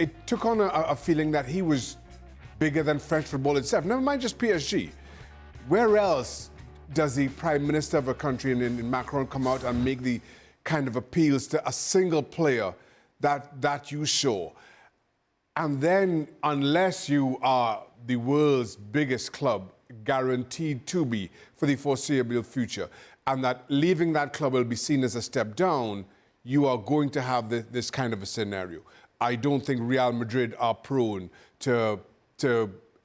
it took on a feeling that he was bigger than French football itself. Never mind just PSG. Where else does the Prime Minister of a country in Macron come out and make the kind of appeals to a single player that you show? And then, unless you are the world's biggest club, guaranteed to be for the foreseeable future, and that leaving that club will be seen as a step down, you are going to have this kind of a scenario. I don't think Real Madrid are prone to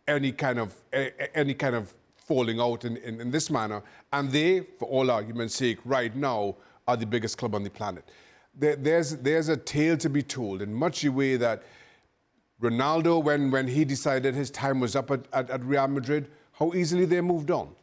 any kind of falling out in this manner, and they, for all argument's sake, right now are the biggest club on the planet. There's a tale to be told in much the way that Ronaldo, when he decided his time was up at Real Madrid, how easily they moved on.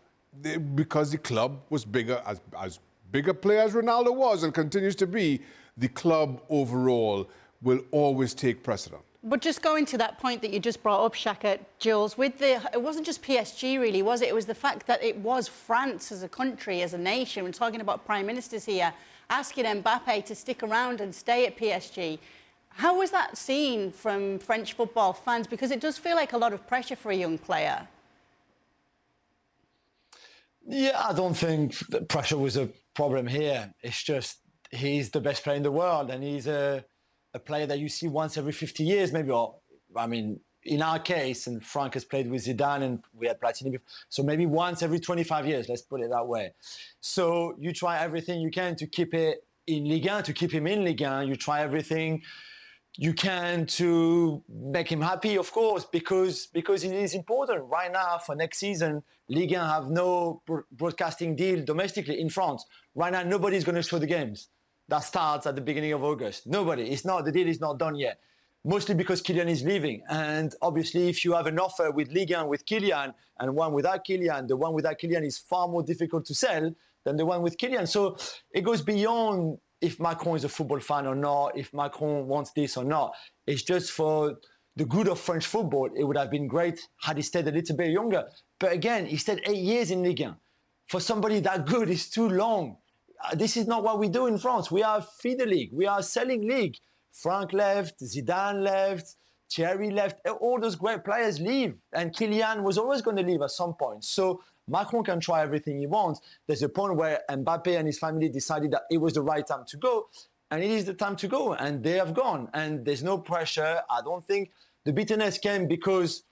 Because the club was bigger, as big a player as Ronaldo was and continues to be, the club overall will always take precedent. But just going to that point that you just brought up, Shaka, Jules, it wasn't just PSG really, was it? It was the fact that it was France as a country, as a nation. We're talking about prime ministers here, asking Mbappe to stick around and stay at PSG. How was that seen from French football fans? Because it does feel like a lot of pressure for a young player. Yeah, I don't think the pressure was a problem here. It's just he's the best player in the world, and he's a player that you see once every 50 years, maybe. Or, I mean, in our case, and Frank has played with Zidane, and we had Platini before, so maybe once every 25 years, let's put it that way. So you try everything you can to keep it in Ligue 1, to keep him in Ligue 1. You try everything you can to make him happy, of course, because it is important. Right now, for next season, Ligue 1 have no broadcasting deal domestically in France. Right now, nobody's going to show the games. That starts at the beginning of August. Nobody. The deal is not done yet. Mostly because Kylian is leaving. And obviously, if you have an offer with Ligue 1 with Kylian and one without Kylian, the one without Kylian is far more difficult to sell than the one with Kylian. So it goes beyond if Macron is a football fan or not, if Macron wants this or not. It's just for the good of French football. It would have been great had he stayed a little bit younger. But again, he stayed 8 years in Ligue 1. For somebody that good, it's too long. This is not what we do in France. We are feed the league. We are selling league. Frank left, Zidane left, Thierry left. All those great players leave. And Kylian was always going to leave at some point. So Macron can try everything he wants. There's a point where Mbappe and his family decided that it was the right time to go. And it is the time to go. And they have gone. And there's no pressure. I don't think the bitterness came because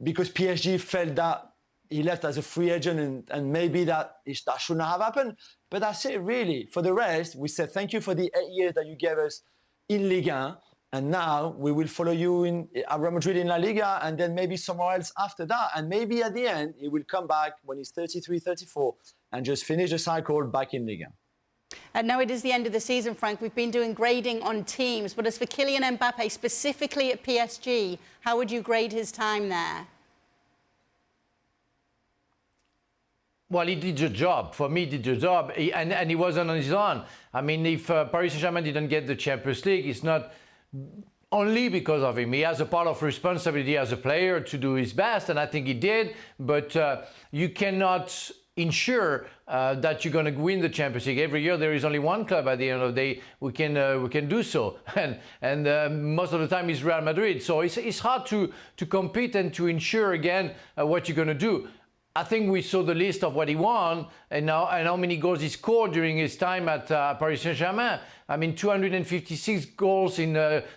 PSG felt that he left as a free agent and maybe that shouldn't have happened. But that's it, really. For the rest, we said thank you for the 8 years that you gave us in Ligue 1. And now we will follow you at Real Madrid in La Liga and then maybe somewhere else after that. And maybe at the end, he will come back when he's 33, 34 and just finish the cycle back in Ligue 1. And now it is the end of the season, Frank. We've been doing grading on teams. But as for Kylian Mbappe, specifically at PSG, how would you grade his time there? Well, he did the job. For me, he did the job. And he wasn't on his own. I mean, if Paris Saint-Germain didn't get the Champions League, it's not only because of him. He has a part of responsibility as a player to do his best, and I think he did. But you cannot ensure that you're going to win the Champions League. Every year there is only one club at the end of the day we can do so. And most of the time it's Real Madrid. So it's hard to compete and to ensure again what you're going to do. I think we saw the list of what he won and how many goals he scored during his time at Paris Saint-Germain. I mean, 256 goals in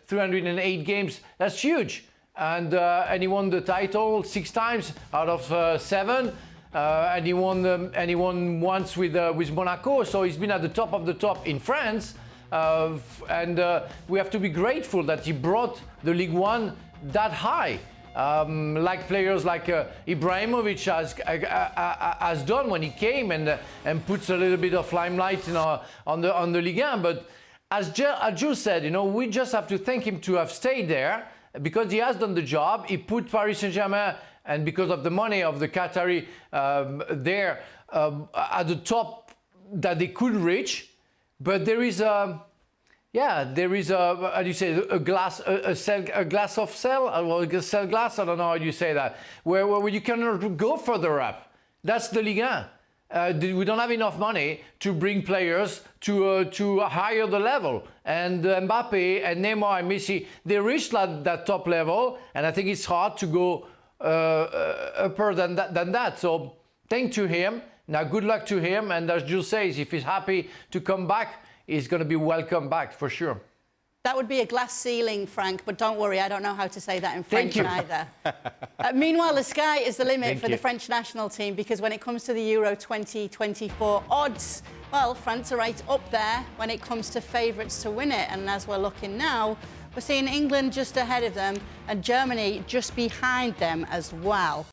308 games. That's huge. And he won the title 6 times out of 7. And he won once with Monaco. So he's been at the top of the top in France. And we have to be grateful that he brought the Ligue 1 that high. Like players like Ibrahimovic has done when he came and puts a little bit of limelight on the Ligue 1. But as Jules said, we just have to thank him to have stayed there because he has done the job. He put Paris Saint-Germain, and because of the money of the Qatari there at the top that they could reach. But there is how do you say, a glass of cell? Well, a cell glass, I don't know how you say that, where you cannot go further up. That's the Ligue 1. we don't have enough money to bring players to higher the level. And Mbappe and Neymar and Messi, they reached that top level, and I think it's hard to go upper than that. So thanks to him. Now good luck to him. And as Jules says, if he's happy to come back, he's going to be welcome back for sure. That would be a glass ceiling, Frank, but don't worry, I don't know how to say that in French either. Meanwhile, the sky is the limit for the French national team, because when it comes to the Euro 2024 odds, well, France are right up there when it comes to favourites to win it. And as we're looking now, we're seeing England just ahead of them and Germany just behind them as well.